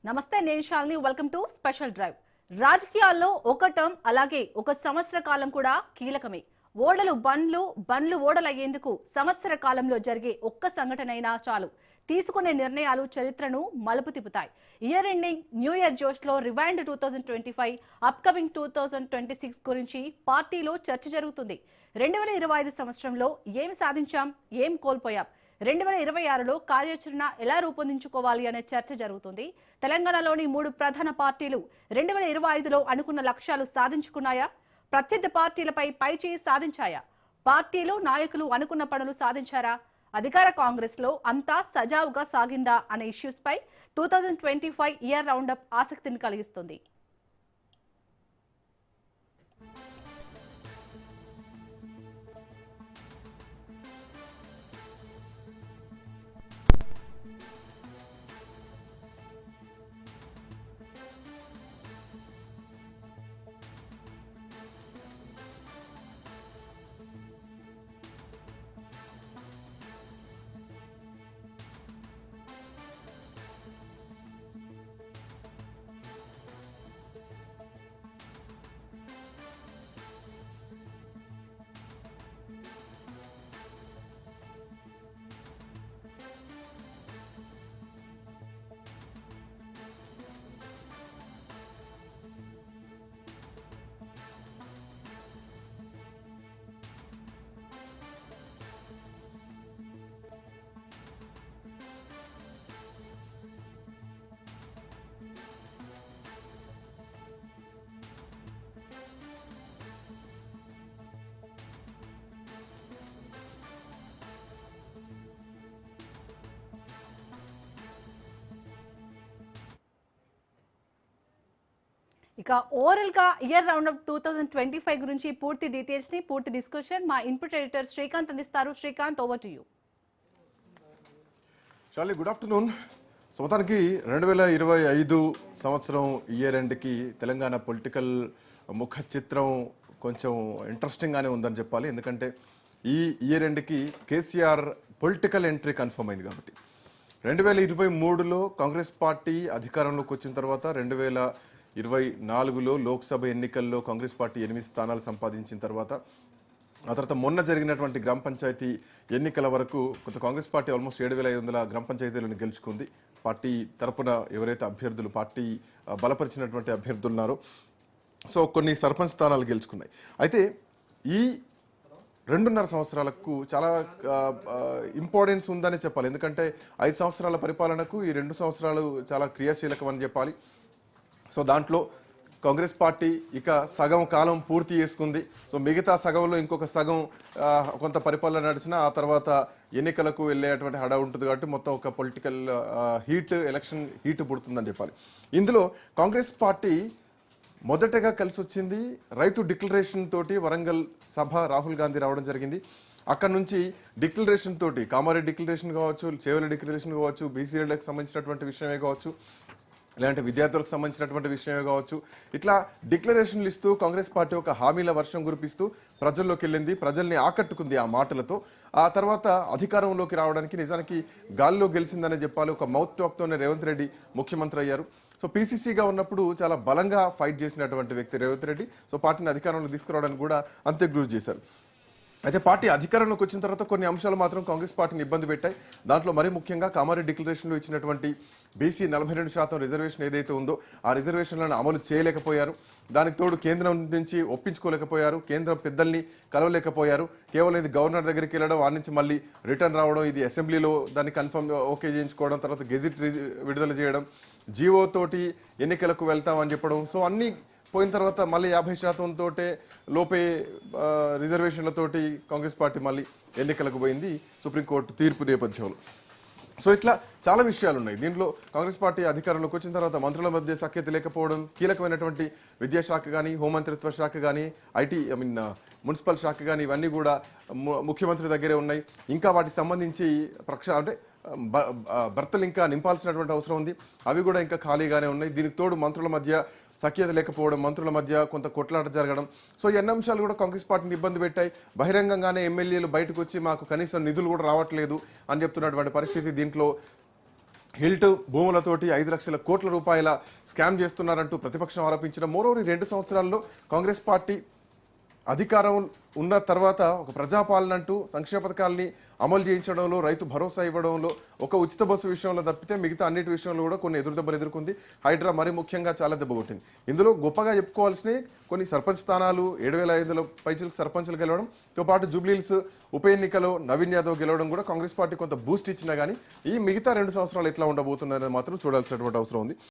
నమస్తే నేను Shalini welcome to special drive. రాజకీయాల్లో ఒక టర్మ్ అలాగే ఒక సంవత్సర కాలం కూడా కీలకమే. ఓడలు బండ్లు ఓడలయ్యేందుకు సంవత్సర కాలంలో జరిగే ఒక్క సంఘటనైనా చాలు. తీసుకునే నిర్ణయాలు చరిత్రను మలుపు తిప్పుతాయి. ఇయర్ ఎండింగ్ న్యూ ఇయర్ జోష్లో రివైండ్ 2025 అప్కమింగ్ 2026 గురించి పార్టీలో చర్చ జరుగుతుంది. 2025 సంవత్సరంలో ఏం సాధించాం, ఏం కోల్పోయాం, 2026లో కార్యాచరణ ఎలా రూపొందించుకోవాలి అనే చర్చ జరుగుతుంది. తెలంగాణలోని 3 ప్రధాన పార్టీలు 2025లో అనుకున్న లక్ష్యాలు సాధించుకున్నాయా? ప్రత్యర్థి పార్టీలపై పైచేయి సాధించాయా? పార్టీలు నాయకులు అనుకున్న పనులు సాధించారా? అధికార కాంగ్రెస్ లో అంతా సజావుగా సాగిందా అనే ఇష్యూస్ పై 2025 ఇయర్ రౌండప్ ఆసక్తిని కలిగిస్తుంది. ఇక ఓవరాల్ గా ఇయర్ రౌండ్ అప్ 2025 గురించి పూర్తి డీటెయిల్స్ ని పూర్తి డిస్కషన్ మా ఇన్పుట్ ఎడిటర్ శ్రీకాంత్ అందిస్తారు. Srikanth, over to you. చాలీ, గుడ్ ఆఫ్టర్నూన్. సో మొత్తానికి 2025 సంవత్సరం ఇయర్ ఎండ్కి తెలంగాణ పొలిటికల్ ముఖ చిత్రం కొంచెం ఇంట్రెస్టింగ్గానే ఉందని చెప్పాలి. ఎందుకంటే ఈ ఇయర్ ఎండ్కి కేసీఆర్ పొలిటికల్ ఎంట్రీ కన్ఫర్మ్ అయింది కాబట్టి 2023లో కాంగ్రెస్ పార్టీ అధికారంలోకి వచ్చిన తర్వాత 2024లో లోక్సభ ఎన్నికల్లో కాంగ్రెస్ పార్టీ 8 స్థానాలు సంపాదించిన తర్వాత ఆ తర్వాత మొన్న జరిగినటువంటి గ్రామ పంచాయతీ ఎన్నికల వరకు కొంత కాంగ్రెస్ పార్టీ ఆల్మోస్ట్ 7,500 గ్రామ పంచాయతీలను గెలుచుకుంది. పార్టీ తరపున ఎవరైతే అభ్యర్థులు పార్టీ బలపరిచినటువంటి అభ్యర్థులు ఉన్నారో సో కొన్ని సర్పంచ్ స్థానాలు గెలుచుకున్నాయి. అయితే ఈ 2.5 సంవత్సరాలకు చాలా ఇంపార్టెన్స్ ఉందని చెప్పాలి. ఎందుకంటే 5 సంవత్సరాల పరిపాలనకు ఈ 2 సంవత్సరాలు చాలా క్రియాశీలకం అని చెప్పాలి. సో దాంట్లో కాంగ్రెస్ పార్టీ ఇక సగం కాలం పూర్తి చేసుకుంది. సో మిగతా సగంలో ఇంకొక సగం కొంత పరిపాలన నడిచిన ఆ తర్వాత ఎన్నికలకు వెళ్ళేటువంటి హడా ఉంటుంది కాబట్టి మొత్తం ఒక పొలిటికల్ ఎలక్షన్ హీట్ పుడుతుందని చెప్పాలి. ఇందులో కాంగ్రెస్ పార్టీ మొదటగా కలిసి వచ్చింది రైతు డిక్లరేషన్ తోటి. వరంగల్ సభ రాహుల్ గాంధీ రావడం జరిగింది. అక్కడ నుంచి డిక్లరేషన్ తోటి కామారెడ్డి డిక్లరేషన్ కావచ్చు, చేవెళ్ల డిక్లరేషన్ కావచ్చు, బీసీలకు సంబంధించినటువంటి విషయమే కావచ్చు, ఇలాంటి విద్యార్థులకు సంబంధించినటువంటి విషయమే కావచ్చు, ఇట్లా డిక్లరేషన్లు ఇస్తూ కాంగ్రెస్ పార్టీ ఒక హామీల వర్షం కురిపిస్తూ ప్రజల్లోకి వెళ్ళింది, ప్రజల్ని ఆకట్టుకుంది ఆ మాటలతో. ఆ తర్వాత అధికారంలోకి రావడానికి నిజానికి గాల్లో గెలిచిందనే చెప్పాలి. ఒక మౌత్ టాక్తోనే రేవంత్ రెడ్డి ముఖ్యమంత్రి అయ్యారు. సో పీసీసీగా ఉన్నప్పుడు చాలా బలంగా ఫైట్ చేసినటువంటి వ్యక్తి రేవంత్ రెడ్డి. సో పార్టీని అధికారంలో తీసుకురావడానికి కూడా అంతే కృషి చేశారు. అయితే పార్టీ అధికారంలోకి వచ్చిన తర్వాత కొన్ని అంశాలు మాత్రం కాంగ్రెస్ పార్టీని ఇబ్బంది పెట్టాయి. దాంట్లో మరీ ముఖ్యంగా కామారెడ్డి డిక్లరేషన్లో ఇచ్చినటువంటి బీసీ 42% రిజర్వేషన్ ఏదైతే ఉందో ఆ రిజర్వేషన్లను అమలు చేయలేకపోయారు. దానికి తోడు కేంద్రం నుంచి ఒప్పించుకోలేకపోయారు, కేంద్రం పెద్దల్ని కలవలేకపోయారు. కేవలం ఇది గవర్నర్ దగ్గరికి వెళ్ళడం, ఆ నుంచి మళ్ళీ రిటర్న్ రావడం, ఇది అసెంబ్లీలో దాన్ని కన్ఫర్మ్ ఓకే చేయించుకోవడం, తర్వాత గెజిట్ విడుదల చేయడం, జీవో తోటి ఎన్నికలకు వెళ్తామని చెప్పడం. సో అన్ని పోయిన తర్వాత మళ్ళీ 50% లోపే రిజర్వేషన్లతోటి కాంగ్రెస్ పార్టీ మళ్ళీ ఎన్నికలకు పోయింది సుప్రీంకోర్టు తీర్పు నేపథ్యంలో. సో ఇట్లా చాలా విషయాలు ఉన్నాయి. దీంట్లో కాంగ్రెస్ పార్టీ అధికారంలోకి వచ్చిన తర్వాత మంత్రుల మధ్య సఖ్యత లేకపోవడం, కీలకమైనటువంటి విద్యాశాఖ కానీ, హోంమంత్రిత్వ శాఖ కానీ, మున్సిపల్ శాఖ కానీ ఇవన్నీ కూడా ముఖ్యమంత్రి దగ్గరే ఉన్నాయి. ఇంకా వాటికి సంబంధించి భర్తలు ఇంకా నింపాల్సినటువంటి అవసరం ఉంది, అవి కూడా ఇంకా ఖాళీగానే ఉన్నాయి. దీనికి తోడు మంత్రుల మధ్య సఖ్యత లేకపోవడం, మంత్రుల మధ్య కొంత కొట్లాట జరగడం. సో ఈ అన్ని అంశాలు కూడా కాంగ్రెస్ పార్టీని ఇబ్బంది పెట్టాయి. బహిరంగంగానే ఎమ్మెల్యేలు బయటకు వచ్చి మాకు కనీసం నిధులు కూడా రావట్లేదు అని చెప్తున్నటువంటి పరిస్థితి. దీంట్లో హిల్ట్ భూములతోటి 5 లక్షల కోట్ల రూపాయల స్కామ్ చేస్తున్నారంటూ ప్రతిపక్షం ఆరోపించిన మరోవరి 2 సంవత్సరాల్లో కాంగ్రెస్ పార్టీ అధికారం ఉన్న తర్వాత ఒక ప్రజాపాలన అంటూ సంక్షేమ పథకాలని అమలు చేయించడంలో, రైతు భరోసా ఇవ్వడంలో, ఒక ఉచిత బస్సు విషయంలో తప్పితే మిగతా అన్నిటి విషయంలో కూడా కొన్ని ఎదురుదెబ్బలు ఎదుర్కొంది. హైడ్రా మరీ ముఖ్యంగా చాలా దెబ్బ కొట్టింది. ఇందులో గొప్పగా చెప్పుకోవాల్సినవి కొన్ని సర్పంచ్ స్థానాలు 7,500 పైచులకు సర్పంచ్లు గెలవడంతో పాటు జూబ్లీహిల్స్ ఉప ఎన్నికలో నవీన్ యాదవ్ గెలవడం కూడా కాంగ్రెస్ పార్టీ కొంత బూస్ట్ ఇచ్చినా కానీ ఈ మిగతా 2 సంవత్సరాలు ఎట్లా ఉండబోతుందనేది మాత్రం చూడాల్సినటువంటి అవసరం ఉంది.